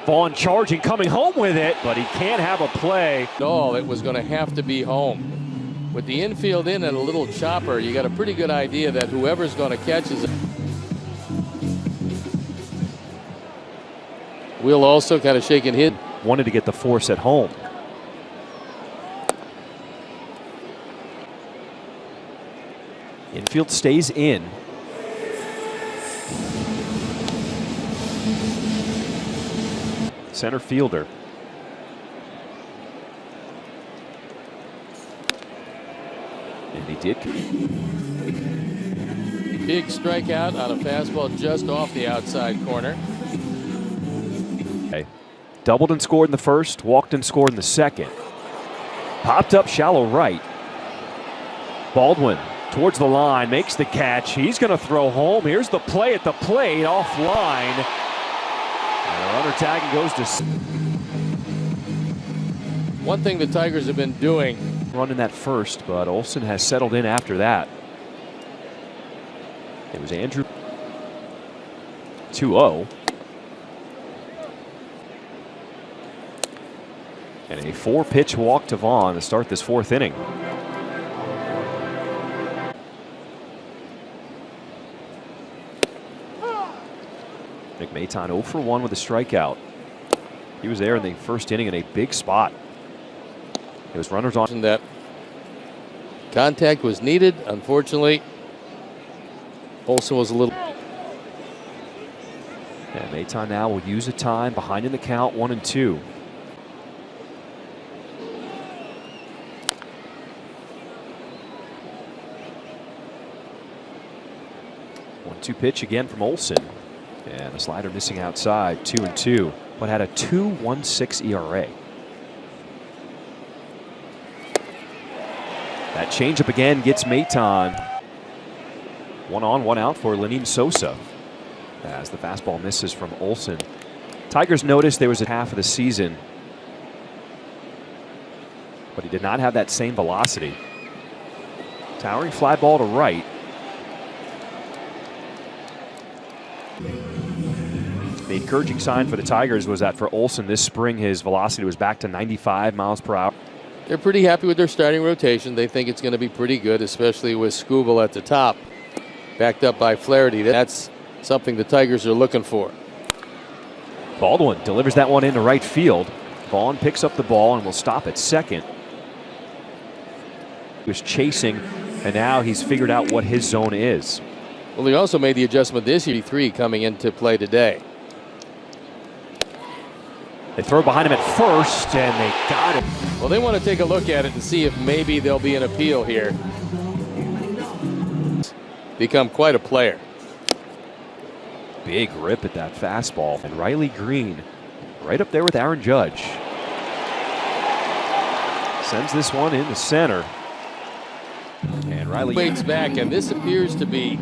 Vaughn charging, coming home with it, but he can't have a play. No, it was going to have to be home. With the infield in and a little chopper, you got a pretty good idea that whoever's going to catch is. Will also kind of shaking his. Wanted to get the force at home. Infield stays in. Center fielder. And he did. Big strikeout on a fastball just off the outside corner. Okay. Doubled and scored in the first, walked and scored in the second. Popped up shallow right. Baldwin towards the line, makes the catch. He's going to throw home. Here's the play at the plate, offline. And the runner tagging goes to. One thing the Tigers have been doing. Running that first, but Olson has settled in after that. It was Andrew. 2-0. And a 4-pitch walk to Vaughn to start this fourth inning. Nick Maton 0 for 1 with a strikeout. He was there in the first inning in a big spot. It was runners on. That contact was needed. Unfortunately, Olson was a little. And Maton now will use a time behind in the count, 1-2. 1-2 pitch again from Olson. And a slider missing outside, 2-2, but had a 2.16 ERA. That changeup again gets Maton. 1 on, 1 out for Lenin Sosa as the fastball misses from Olson. Tigers noticed there was a half of the season, but he did not have that same velocity. Towering fly ball to right. The encouraging sign for the Tigers was that for Olson this spring his velocity was back to 95 miles per hour. They're pretty happy with their starting rotation. They think it's going to be pretty good, especially with Skubal at the top, backed up by Flaherty. That's something the Tigers are looking for. Baldwin delivers that one into right field. Vaughn picks up the ball and will stop at second. He was chasing, and now he's figured out what his zone is. Well, he also made the adjustment this year, 3 coming into play today. They throw behind him at first, and they got him. Well, they want to take a look at it and see if maybe there'll be an appeal here. Become quite a player. Big rip at that fastball. And Riley Green right up there with Aaron Judge. Sends this one in the center. And Riley waits back, and this appears to be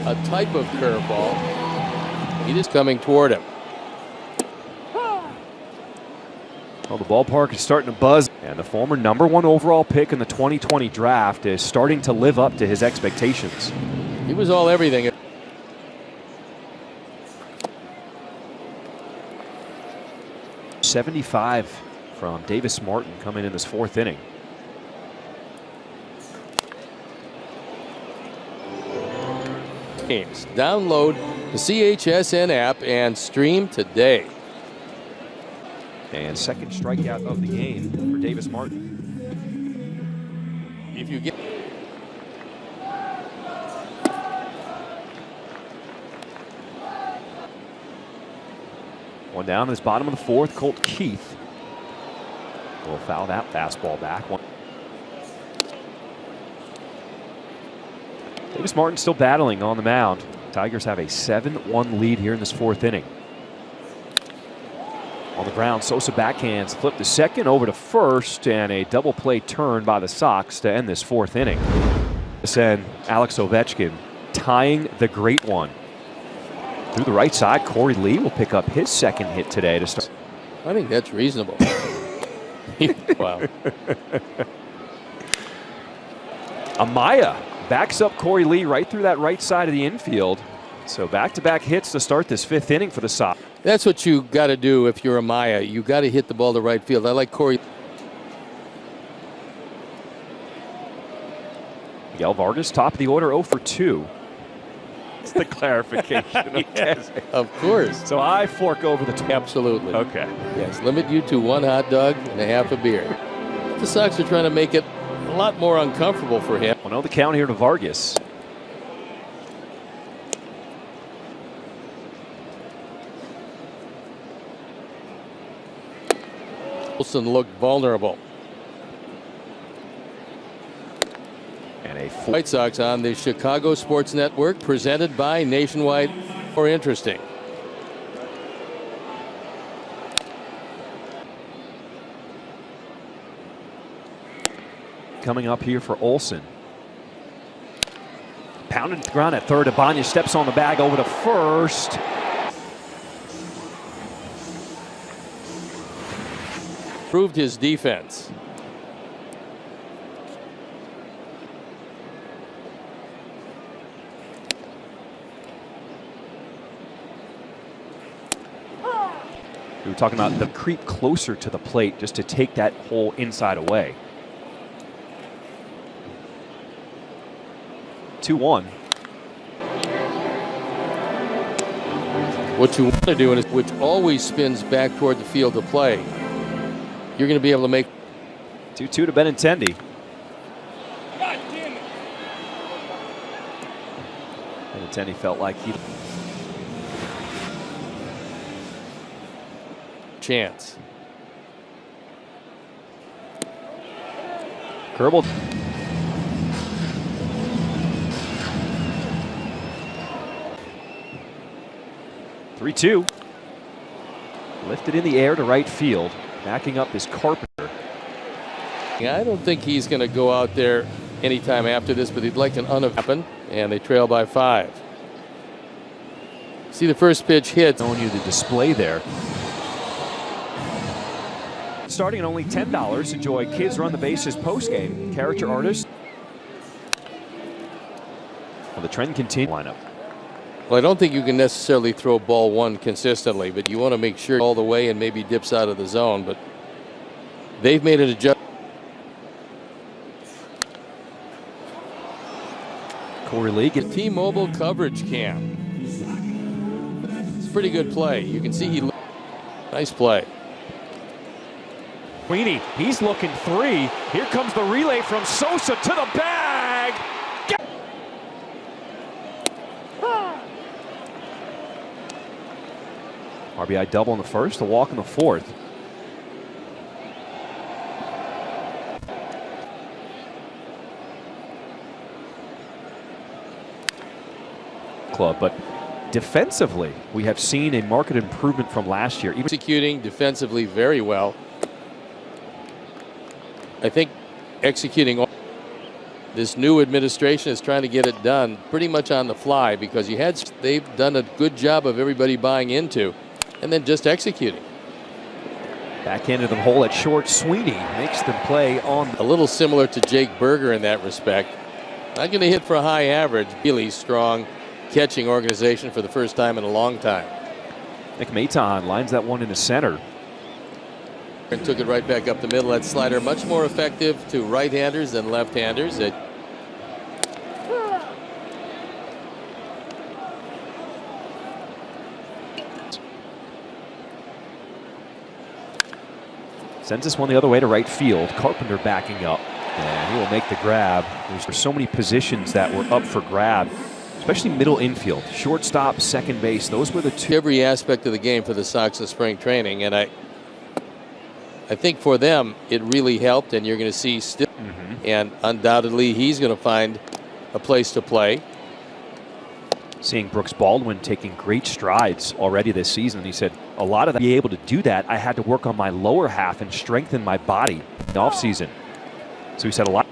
a type of curveball. He is coming toward him. Well, the ballpark is starting to buzz, and the former #1 overall pick in the 2020 draft is starting to live up to his expectations. He was all everything. 75 from Davis Martin coming in this fourth inning. Games. Download the CHSN app and stream today. And second strikeout of the game for Davis Martin. If you get one down in this bottom of the fourth, Colt Keith will foul that fastball back. Davis Martin still battling on the mound. Tigers have a 7-1 lead here in this fourth inning. On the ground, Sosa backhands, flip to second, over to first, and a double play turn by the Sox to end this fourth inning. And Alex Ovechkin tying the great one. Through the right side, Corey Lee will pick up his second hit today to start. I think that's reasonable. Wow. Amaya backs up Corey Lee right through that right side of the infield. So back-to-back hits to start this fifth inning for the Sox. That's what you got to do if you're Amaya. You got to hit the ball to right field. I like Corey. Miguel Vargas, top of the order, 0 for 2. It's the clarification. Yes, of course. So I fork over the top. Absolutely. Okay. Yes, limit you to 1 hot dog and a half a beer. The Sox are trying to make it a lot more uncomfortable for him. 1-0 the count here to Vargas. Wilson looked vulnerable. And a White Sox on the Chicago Sports Network, presented by Nationwide. More interesting. coming up here for Olsen. Pounded to the ground at third. Ibanez steps on the bag over to first. Proved his defense. We were talking about the creep closer to the plate just to take that whole inside away. 2-1. What you want to do, is which always spins back toward the field of play, you're going to be able to make. 2-2 to Benintendi. God damn it. Benintendi felt like he. Chance. Kerbal. Three-2. Lifted in the air to right field. Backing up is Carpenter. Yeah, I don't think he's going to go out there anytime after this, but he'd like an happen, and they trail by 5. See the first pitch hit. Showing you the display there. Starting at only $10, enjoy Kids Run the Bases postgame. Character artist. Well, the trend continues. Lineup. Well, I don't think you can necessarily throw ball one consistently, but you want to make sure all the way and maybe dips out of the zone. But they've made an adjustment. Corey Lee gets T-Mobile coverage cam. It's a pretty good play. You can see he. Nice play. Queenie, he's looking 3. Here comes the relay from Sosa to the bag. RBI double in the first, a walk in the fourth. Club, but defensively, we have seen a marked improvement from last year. Even executing defensively very well. I think executing. This new administration is trying to get it done pretty much on the fly because they've done a good job of everybody buying into and then just executing. Back into the hole at short. Sweeney makes them play on. A little similar to Jake Berger in that respect. Not going to hit for a high average. Really strong catching organization for the first time in a long time. Nick Maton lines that one into center. And took it right back up the middle. That slider much more effective to right-handers than left-handers. Sends this one the other way to right field. Carpenter backing up. And he will make the grab. There's so many positions that were up for grab, especially middle infield. Shortstop, second base. Those were the two. Every aspect of the game for the Sox in spring training. And I think for them, it really helped. And you're going to see still. And undoubtedly, he's going to find a place to play. Seeing Brooks Baldwin taking great strides already this season. He said a lot of that, to be able to do that, I had to work on my lower half and strengthen my body in the offseason. So he said a lot.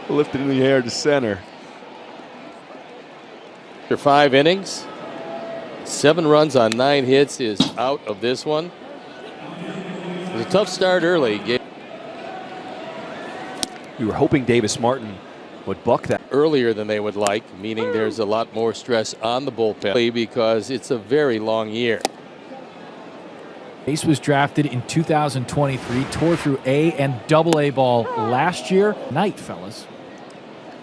Lifted in the air to center. After 5 innings, 7 runs on 9 hits is out of this one. It was a tough start early. We were hoping Davis Martin would buck that Earlier than they would like, meaning there's a lot more stress on the bullpen because it's a very long year. Ace was drafted in 2023, tore through A and AA ball last year. Night, fellas.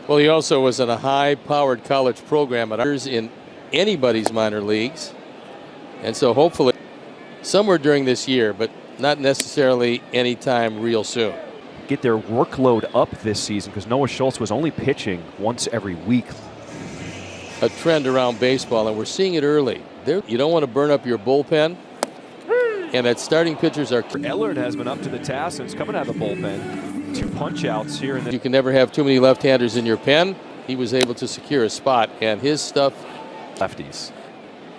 Well, he also was in a high-powered college program at others in anybody's minor leagues. And so hopefully somewhere during this year, but not necessarily anytime real soon. get their workload up this season because Noah Schultz was only pitching once every week. A trend around baseball, and we're seeing it early. You don't want to burn up your bullpen, and that starting pitchers are. Ellard has been up to the task since coming out of the bullpen. 2 punch-outs here. You can never have too many left-handers in your pen. He was able to secure a spot, and his stuff. Lefties.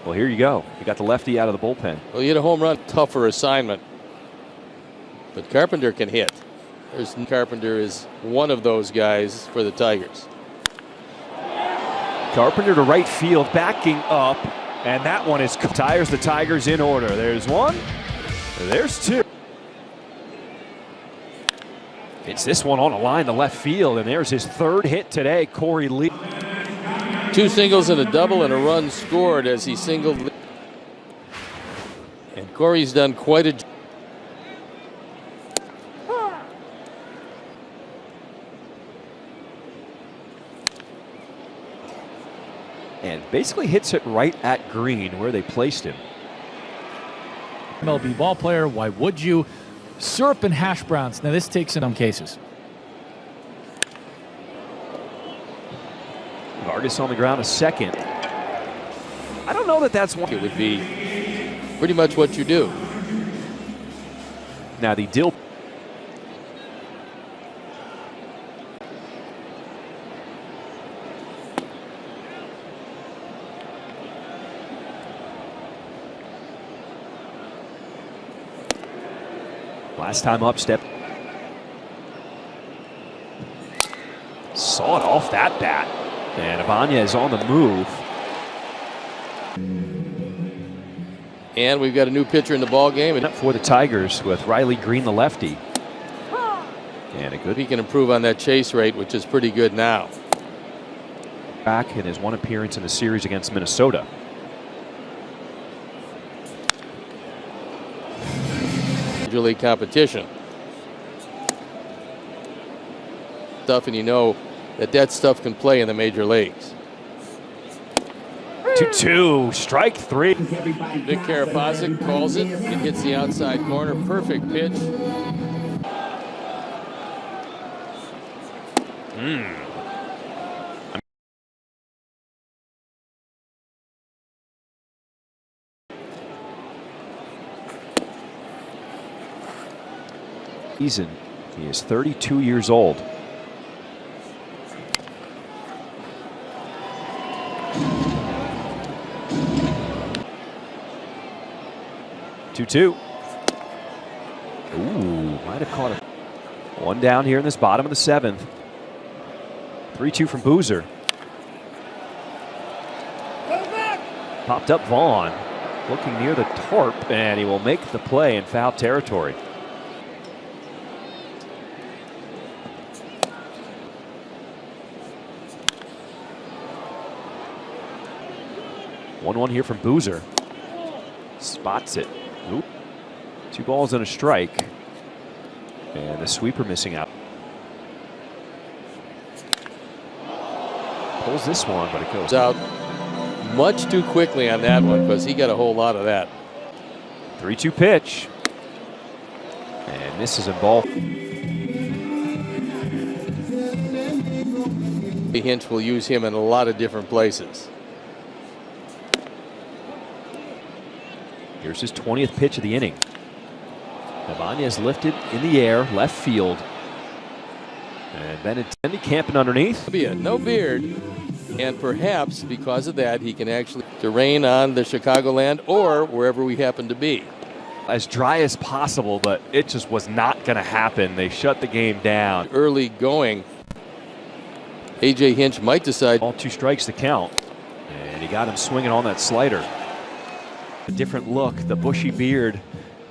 Well, here you go. You got the lefty out of the bullpen. Well, you had a home run, tougher assignment. But Carpenter can hit. Carpenter is one of those guys for the Tigers. Carpenter to right field, backing up, and that one is tires the Tigers in order. There's one, there's two. It's this one on a line to left field, and there's his 3rd hit today, Corey Lee. 2 singles and a double and a run scored as he singled. And Corey's done quite a job. And basically hits it right at green where they placed him. MLB ball player, why would you? Syrup and hash browns. Now this takes in some cases. Vargas on the ground, a second. I don't know that that's one. It would be pretty much what you do. Now the Dill. Last time up, step. Saw it off that bat. And Ibanez on the move. And we've got a new pitcher in the ball game. And For the Tigers with Riley Green, the lefty. And a good. he can improve on that chase rate, which is pretty good now. Back in his 1 appearance in the series against Minnesota. Major League competition. Stuff, and you know that stuff can play in the major leagues. 2-2, strike 3. Vic Karapasic calls it. It hits the outside corner. Perfect pitch. Season. He is 32 years old. Two. Ooh, might have caught it. 1 down here in this bottom of the 7th. 3-2 from Boozer. Popped up Vaughn, looking near the tarp, and he will make the play in foul territory. One here from Boozer. Spots it. Oop. 2 balls and a strike. And the sweeper missing out. Pulls this one, but it goes out much too quickly on that one because he got a whole lot of that. 3-2 pitch. And misses in ball. Hinch will use him in a lot of different places. Here's his 20th pitch of the inning. Ibanez lifted in the air, left field. And Benintendi camping underneath. No beard. And perhaps because of that, he can actually rain on the Chicagoland or wherever we happen to be. As dry as possible, but it just was not going to happen. They shut the game down. Early going. A.J. Hinch might decide. All 2 strikes to count. And he got him swinging on that slider. A different look. The bushy beard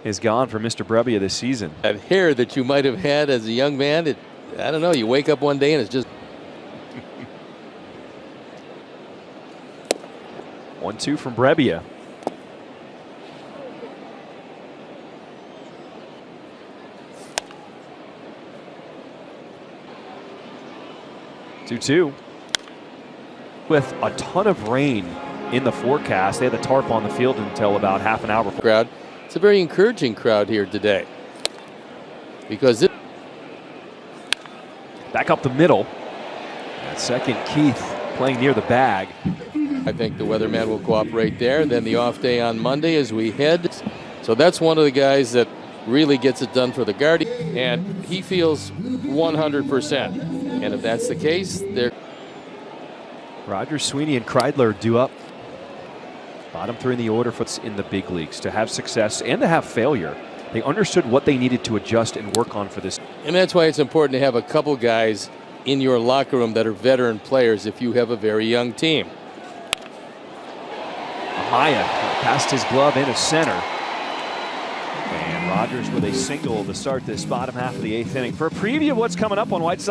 is gone for Mr. Brebbia this season. That hair that you might have had as a young man, I don't know, you wake up one day and it's just 1-2 from Brebbia. Two. With a ton of rain in the forecast, they had the tarp on the field until about half an hour before. crowd. It's a very encouraging crowd here today because Back up the middle. At second, Keith playing near the bag. I think the weatherman will cooperate there. Then the off day on Monday as we head. So that's one of the guys that really gets it done for the Guardian, and he feels 100%. And if that's the case, they're Rogers, Sweeney, and Kreidler due up. Bottom three in the order for in the big leagues to have success and to have failure. They understood what they needed to adjust and work on for this. And that's why it's important to have a couple guys in your locker room that are veteran players if you have a very young team. Amaya passed his glove into center. And Rogers with a single to start this bottom half of the 8th inning. For a preview of what's coming up on White Sox